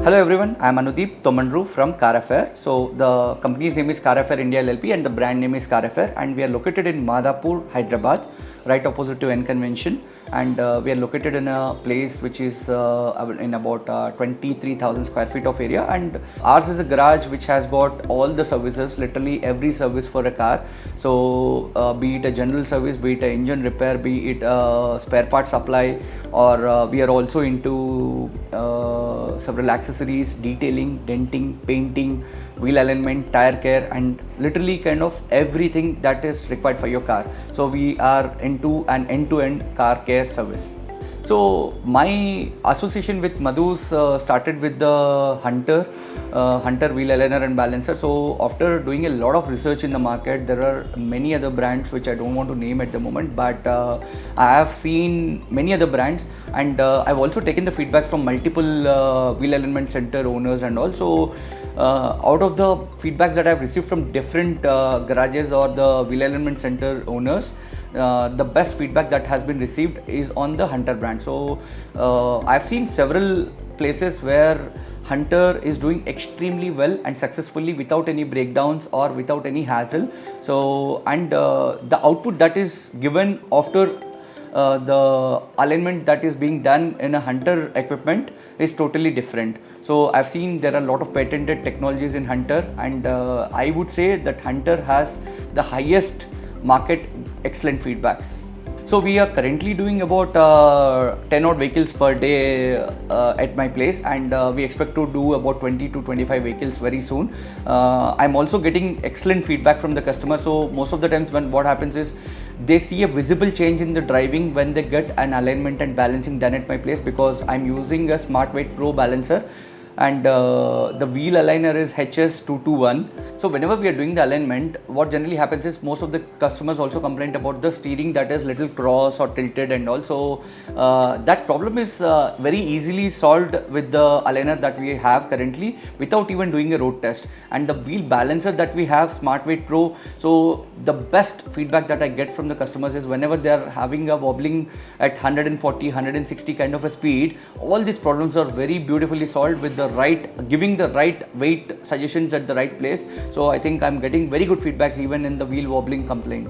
Hello everyone, I am Anudeep Thommandru from Car Affair. So the company's name is Car Affair India LLP and the brand name is Car Affair, and we are located in Madhapur, Hyderabad, right opposite to N Convention, and we are located in a place which is in about 23,000 square feet of area, and ours is a garage which has got all the services, literally every service for a car. So be it a general service, be it an engine repair, be it a spare part supply, or we are also into several accessories, detailing, denting, painting, wheel alignment, tire care, and literally kind of everything that is required for your car. So we are into an end-to-end car care service. So my association with Madhus started with the Hunter wheel aligner and balancer. So after doing a lot of research in the market, there are many other brands which I don't want to name at the moment, but I have seen many other brands, and I've also taken the feedback from multiple wheel alignment center owners, and also out of the feedbacks that I've received from different garages or the wheel alignment center owners, the best feedback that has been received is on the Hunter brand. So I've seen several places where Hunter is doing extremely well and successfully without any breakdowns or without any hassle. So and the output that is given after the alignment that is being done in a Hunter equipment is totally different. So I've seen there are a lot of patented technologies in Hunter, and I would say that Hunter has the highest market excellent feedbacks. So we are currently doing about 10 odd vehicles per day at my place, and we expect to do about 20 to 25 vehicles very soon. I'm also getting excellent feedback from the customer. So most of the times when what happens is they see a visible change in the driving when they get an alignment and balancing done at my place, because I'm using a Smart Weight Pro balancer, and the wheel aligner is HS221. So whenever we are doing the alignment, what generally happens is most of the customers also complain about the steering that is little cross or tilted, and also that problem is very easily solved with the aligner that we have currently without even doing a road test. And the wheel balancer that we have, Smart Weight Pro, so the best feedback that I get from the customers is whenever they are having a wobbling at 140, 160 kind of a speed, all these problems are very beautifully solved with giving the right weight suggestions at the right place. So I think I'm getting very good feedbacks even in the wheel wobbling complaint.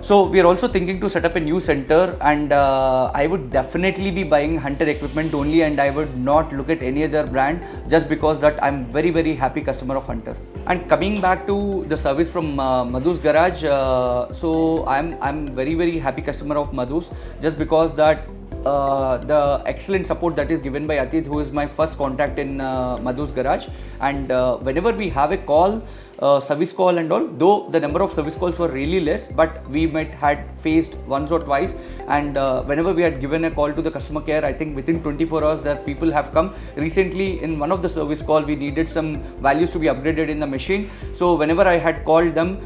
So we are also thinking to set up a new center, and I would definitely be buying Hunter equipment only, and I would not look at any other brand, just because that I'm very happy customer of Hunter. And coming back to the service from Madhus Garage, so I'm very happy customer of Madhus, just because that the excellent support that is given by Atid, who is my first contact in Madhus Garage. And whenever we have a call, service call and all, though the number of service calls were really less, but we had faced once or twice, and whenever we had given a call to the customer care, I think within 24 hours that people have come. Recently in one of the service call, we needed some values to be upgraded in the machine, so whenever I had called them,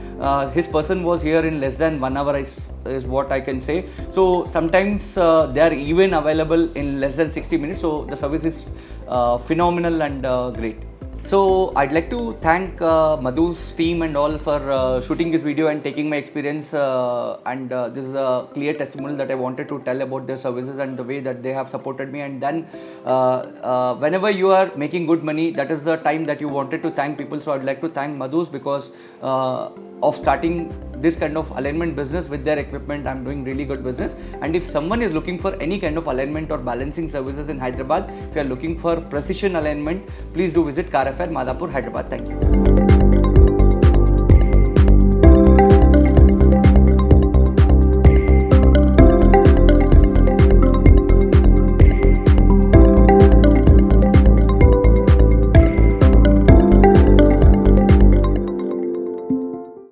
his person was here in less than 1 hour is what I can say. So sometimes they are even available in less than 60 minutes, so the service is phenomenal and great. So I'd like to thank Madhus team and all for shooting this video and taking my experience, and this is a clear testimonial that I wanted to tell about their services and the way that they have supported me. And then whenever you are making good money, that is the time that you wanted to thank people. So I'd like to thank Madhus because of starting this kind of alignment business with their equipment. I'm doing really good business, and if someone is looking for any kind of alignment or balancing services in Hyderabad, if you are looking for precision alignment, please do visit Car Affair, Madhapur, Hyderabad. Thank you.